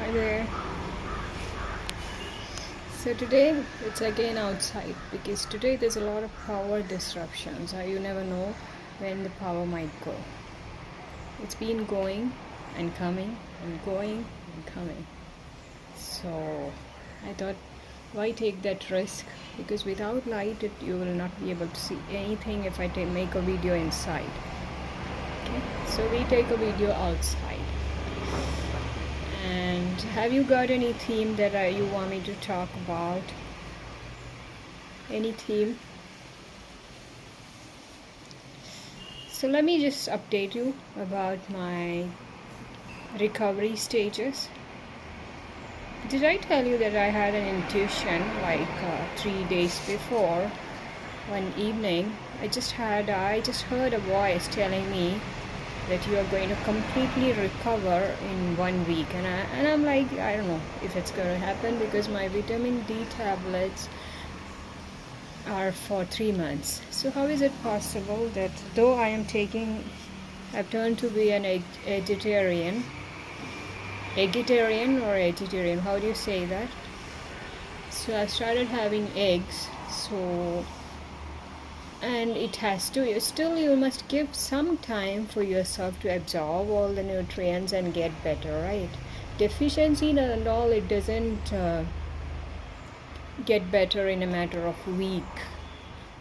Hi there. So today it's again outside because today there's a lot of power disruptions. You never know when the power might go. It's been going and coming and going and coming. So I thought, why take that risk? Because without light, you will not be able to see anything if I make a video inside. Okay, so we take a video outside. And have you got any theme that you want me to talk about? Any theme? So let me just update you about my recovery stages. Did I tell you that I had an intuition like 3 days before? One evening, I just heard a voice telling me that you are going to completely recover in 1 week, and I'm like, I don't know if it's going to happen because my vitamin D tablets are for 3 months. So how is it possible that though I've turned to be an vegetarian, how do you say that? So I started having eggs, and it has to, still you must give some time for yourself to absorb all the nutrients and get better, right? Deficiency and all, it doesn't get better in a matter of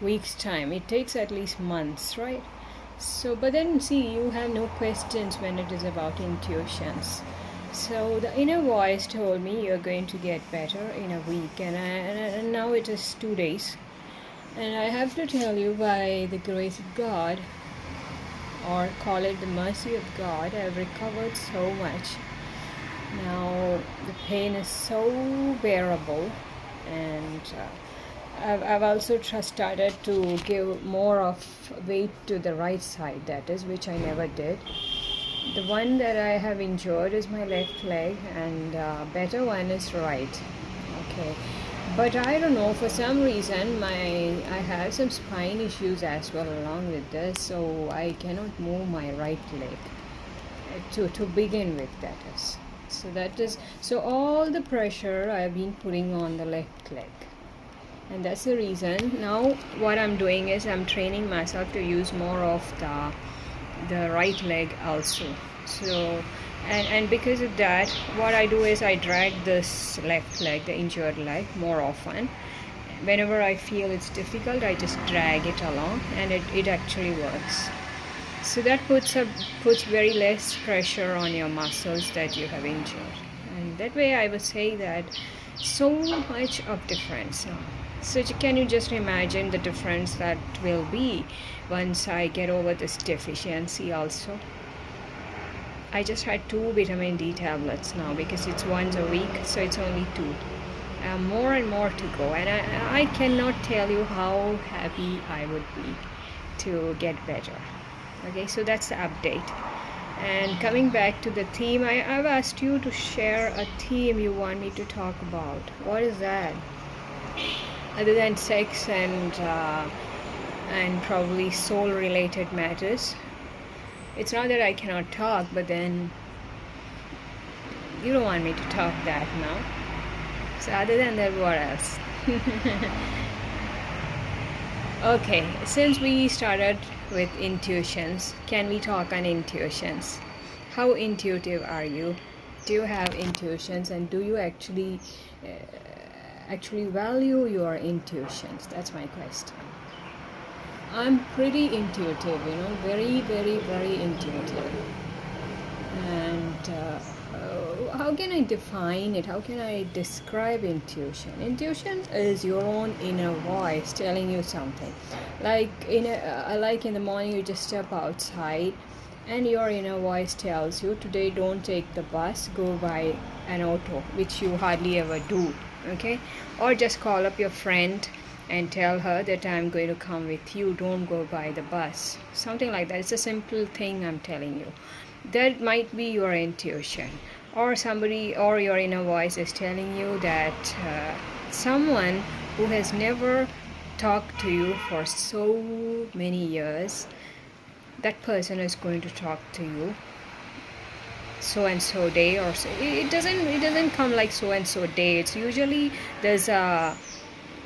weeks time. It takes at least months, right? So but then see, you have no questions when it is about intuitions. So the inner voice told me you're going to get better in a week, and now it is 2 days. And I have to tell you, by the grace of God, or call it the mercy of God, I've recovered so much. Now the pain is so bearable, and I've also started to give more of weight to the right side, that is, which I never did. The one that I have injured is my left leg, and better one is right. Okay. But I don't know, for some reason I have some spine issues as well along with this, so I cannot move my right leg to begin with, that is. So all the pressure I've been putting on the left leg. And that's the reason. Now what I'm doing is I'm training myself to use more of the right leg also. So and because of that, what I do is I drag this left leg, the injured leg, more often. Whenever I feel it's difficult, I just drag it along, and it actually works. So that puts very less pressure on your muscles that you have injured, and that way I would say that so much of difference now. So can you just imagine the difference that will be once I get over this deficiency also? I just had 2 vitamin D tablets now because it's once a week, so it's only 2. More and more to go, and I cannot tell you how happy I would be to get better. Okay, so that's the update. And coming back to the theme, I've asked you to share a theme you want me to talk about. What is that? Other than sex and probably soul-related matters. It's not that I cannot talk, but then you don't want me to talk that now. So other than that, what else? Okay, since we started with intuitions, can we talk on intuitions? How intuitive are you? Do you have intuitions, and do you actually value your intuitions? That's my question. I'm pretty intuitive, very, very, very intuitive. And how can I define it? How can I describe intuition? Intuition is your own inner voice telling you something. Like in the morning, you just step outside, and your inner voice tells you, today don't take the bus, go by an auto, which you hardly ever do. Okay, or just call up your friend and tell her that I'm going to come with you, don't go by the bus, something like that. It's a simple thing I'm telling you. That might be your intuition, or somebody, or your inner voice is telling you that someone who has never talked to you for so many years, that person is going to talk to you so and so day, or so. It doesn't come like so and so day. It's usually there's a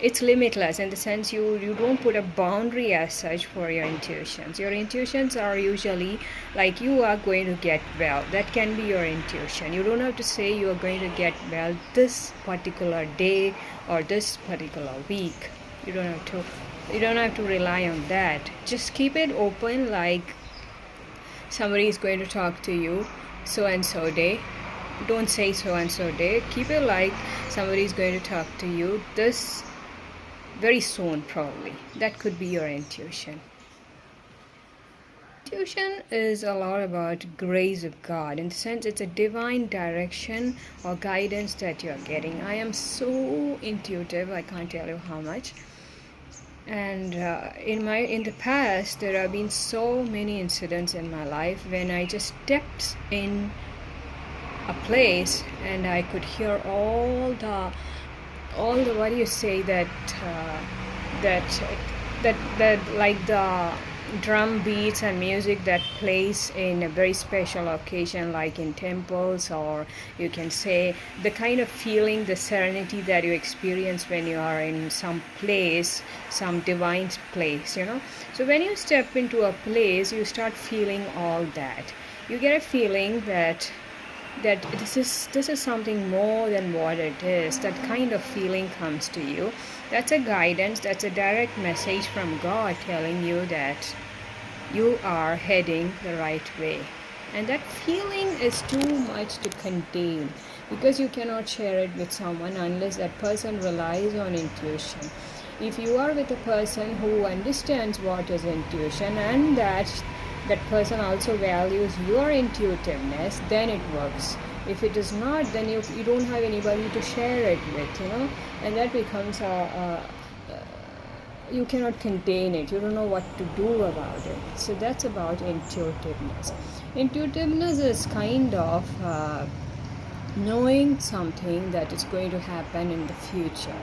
it's limitless in the sense you don't put a boundary as such for your intuitions. Your intuitions are usually like you are going to get well. That can be your intuition. You don't have to say you are going to get well this particular day or this particular week. You don't have to rely on that. Just keep it open, like somebody is going to talk to you so and so day. Don't say so and so day. Keep it like somebody is going to talk to you this very soon, probably. That could be your intuition. Intuition is a lot about grace of God, in the sense it's a divine direction or guidance that you're getting. I am so intuitive, I can't tell you how much. And in the past, there have been so many incidents in my life when I just stepped in a place and I could hear all the what do you say that like the drum beats and music that plays in a very special occasion, like in temples, or you can say the kind of feeling, the serenity that you experience when you are in some place, some divine place, so when you step into a place, you start feeling all that. You get a feeling that this is something more than what it is. That kind of feeling comes to you. That's a guidance, that's a direct message from God telling you that you are heading the right way. And that feeling is too much to contain, because you cannot share it with someone unless that person relies on intuition. If you are with a person who understands what is intuition and that person also values your intuitiveness, then it works. If it is not, then you don't have anybody to share it with, and that becomes you cannot contain it. You don't know what to do about it. So that's about intuitiveness. Intuitiveness is kind of knowing something that is going to happen in the future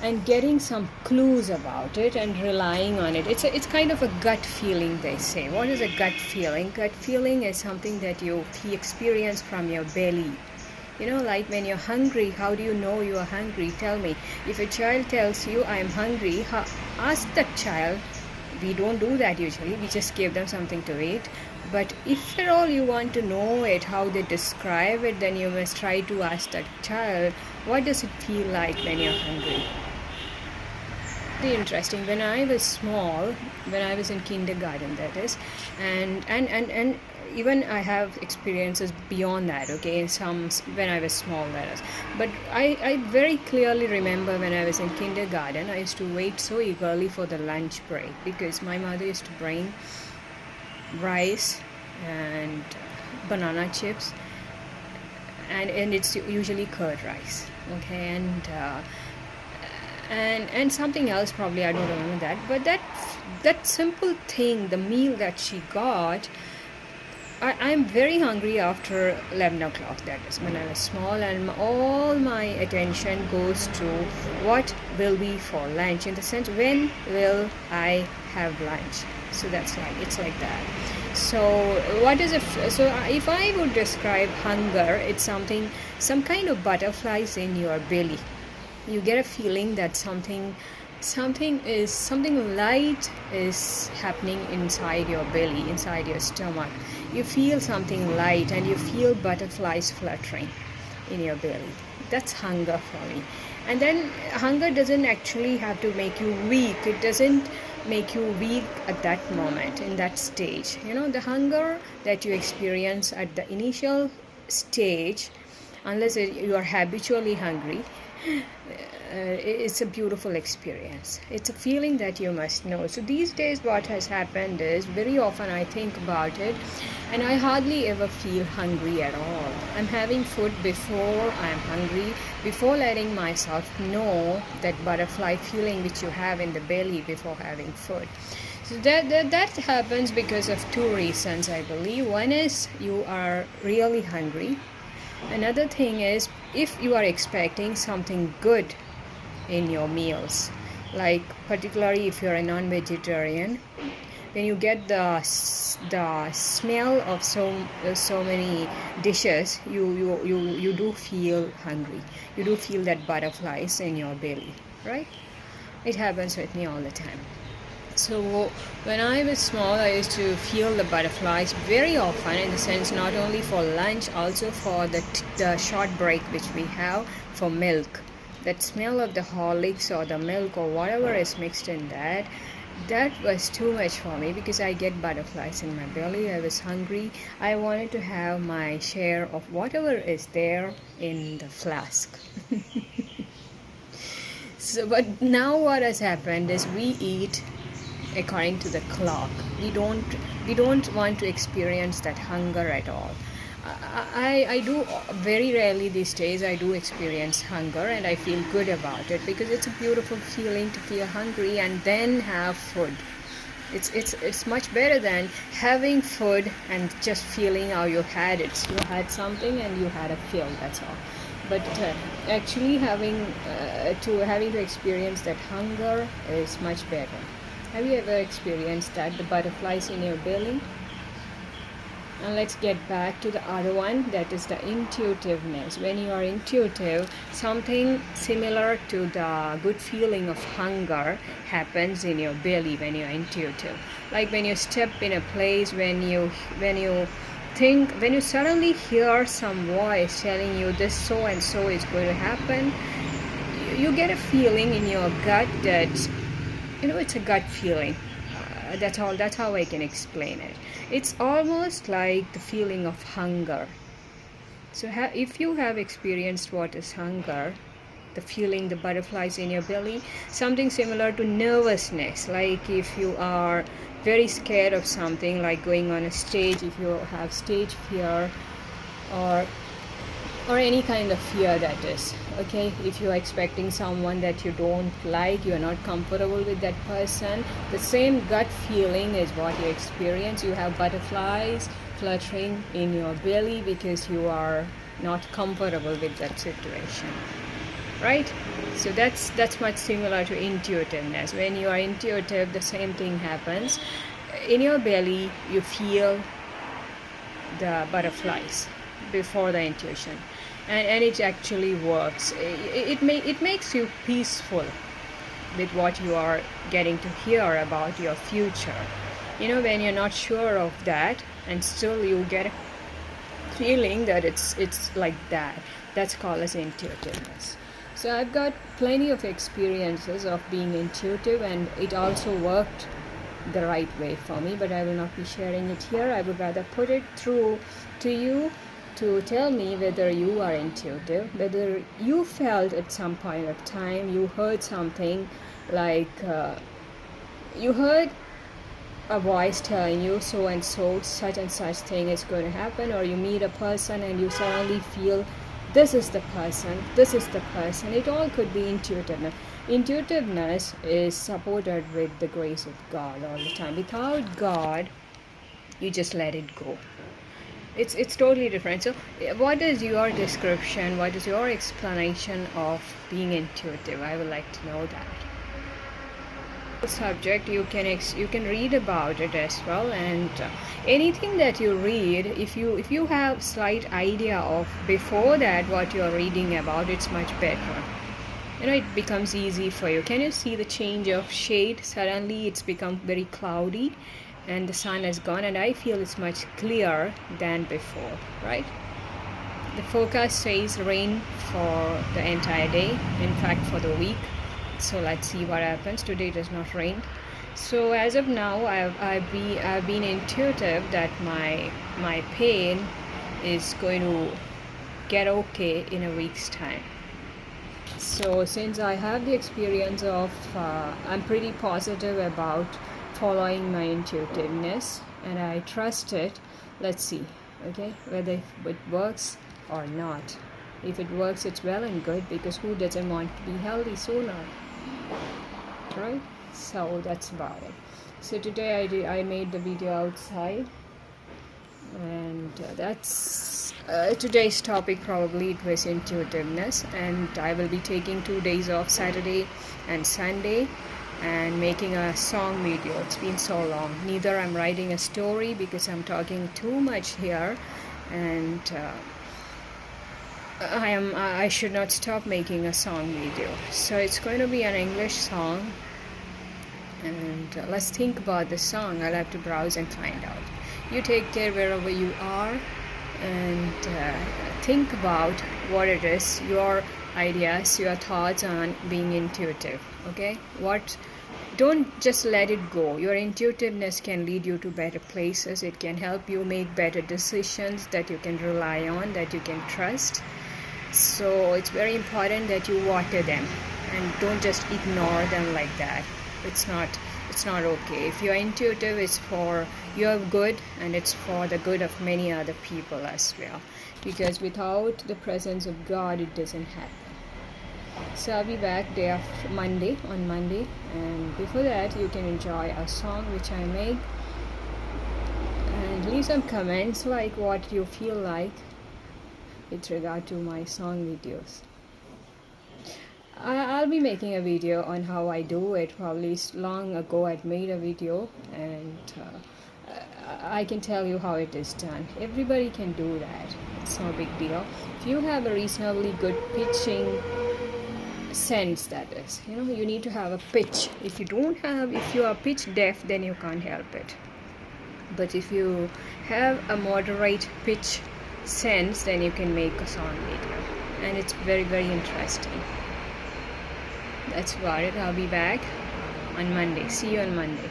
and getting some clues about it and relying on it. It's kind of a gut feeling, they say. What is a gut feeling? Gut feeling is something that you experience from your belly. Like when you're hungry, how do you know you are hungry? Tell me. If a child tells you, I'm hungry, ask that child. We don't do that usually. We just give them something to eat. But if at all you want to know it, how they describe it, then you must try to ask that child, what does it feel like when you're hungry? Very interesting. When I was small, when I was in kindergarten, that is, and even I have experiences beyond that, okay, some when I was small, that is. But I very clearly remember when I was in kindergarten, I used to wait so eagerly for the lunch break, because my mother used to bring rice and banana chips, and it's usually curd rice, okay, and something else, probably I don't remember that, but that simple thing, the meal that she got, I'm very hungry after 11 o'clock, that is when I was small, and all my attention goes to what will be for lunch, in the sense, when will I have lunch? So it's like that. So what is so if I would describe hunger, it's some kind of butterflies in your belly. You get a feeling that something light is happening inside your belly, inside your stomach. You feel something light and you feel butterflies fluttering in your belly. That's hunger for me. And then hunger doesn't actually have to make you weak. It doesn't make you weak at that moment, in that stage. The hunger that you experience at the initial stage, unless you are habitually hungry, it's a beautiful experience. It's a feeling that you must know. So these days what has happened is, very often I think about it and I hardly ever feel hungry at all. I'm having food before I'm hungry, before letting myself know that butterfly feeling which you have in the belly before having food. So that happens because of two reasons, I believe. One is you are really hungry. Another thing is, if you are expecting something good in your meals, like particularly if you're a non-vegetarian, when you get the smell of so many dishes, you do feel hungry. You do feel that butterflies in your belly, right? It happens with me all the time. So when I was small, I used to feel the butterflies very often, in the sense not only for lunch, also for the short break which we have for milk. That smell of the Horlicks or the milk or whatever is mixed in that was too much for me, because I get butterflies in my belly. I was hungry. I wanted to have my share of whatever is there in the flask. So, but now what has happened is we eat according to the clock. We don't want to experience that hunger at all. I do very rarely these days. I do experience hunger, and I feel good about it, because it's a beautiful feeling to feel hungry and then have food. It's much better than having food and just feeling how you had it. You had something and you had a feel. That's all. But actually having to experience that hunger is much better. Have you ever experienced that, the butterflies in your belly? And let's get back to the other one, that is the intuitiveness. When you are intuitive, something similar to the good feeling of hunger happens in your belly when you are intuitive. Like when you step in a place, when you suddenly hear some voice telling you this so and so is going to happen, you get a feeling in your gut that, it's a gut feeling. That's how I can explain it. It's almost like the feeling of hunger. So if you have experienced what is hunger, the feeling, the butterflies in your belly, something similar to nervousness, like if you are very scared of something, like going on a stage, if you have stage fear, or any kind of fear, that is, okay, if you're expecting someone that you don't like, you're not comfortable with that person, the same gut feeling is what you experience. You have butterflies fluttering in your belly because you are not comfortable with that situation, right? So that's much similar to intuitiveness. When you are intuitive, the same thing happens in your belly. You feel the butterflies before the intuition, and it actually works. It makes you peaceful with what you are getting to hear about your future. When you're not sure of that and still you get a feeling that it's like that, that's called as intuitiveness. So I've got plenty of experiences of being intuitive, and it also worked the right way for me, but I will not be sharing it here. I would rather put it through to you to tell me whether you are intuitive, whether you felt at some point of time you heard something, like you heard a voice telling you so and so, such and such thing is going to happen, or you meet a person and you suddenly feel this is the person, this is the person. It all could be intuitiveness. Intuitiveness is supported with the grace of God all the time. Without God, you just let it go. It's totally different. So what is your description, what is your explanation of being intuitive? I would like to know that. Subject, you can read about it as well, and anything that you read, if you have slight idea of before that what you're reading about, it's much better. It becomes easy for you. Can you see the change of shade? Suddenly it's become very cloudy and the sun has gone, and I feel it's much clearer than before, right? The forecast says rain for the entire day, in fact for the week. So let's see what happens. Today it has not rained. So as of now, I've been intuitive that my pain is going to get okay in a week's time. So since I have the experience of, I'm pretty positive about following my intuitiveness, and I trust it. Let's see, okay, whether it works or not. If it works, it's well and good, because who doesn't want to be healthy sooner, right? So that's about it. So today I made the video outside, and that's today's topic. Probably it was intuitiveness, and I will be taking 2 days off, Saturday and Sunday, and making a song video. It's been so long. Neither I'm writing a story because I'm talking too much here, and I should not stop making a song video. So it's going to be an English song, and let's think about the song. I'll have to browse and find out. You take care wherever you are, and think about what it is, your ideas, your thoughts on being intuitive. Okay, don't just let it go. Your intuitiveness can lead you to better places. It can help you make better decisions that you can rely on, that you can trust. So it's very important that you water them and don't just ignore them like that. It's not okay. If you're intuitive, it's for your good, and it's for the good of many other people as well, because without the presence of God, it doesn't happen. So I'll be back on Monday, and before that you can enjoy a song which I make, and leave some comments like what you feel like with regard to my song videos. I'll be making a video on how I do it. Probably long ago I'd made a video, and I can tell you how it is done. Everybody can do that. It's no big deal. If you have a reasonably good pitching sense, that is, you need to have a pitch. If you are pitch deaf, then you can't help it. But if you have a moderate pitch sense, then you can make a song video, and it's very, very interesting. That's about it. I'll be back on Monday. See you on Monday.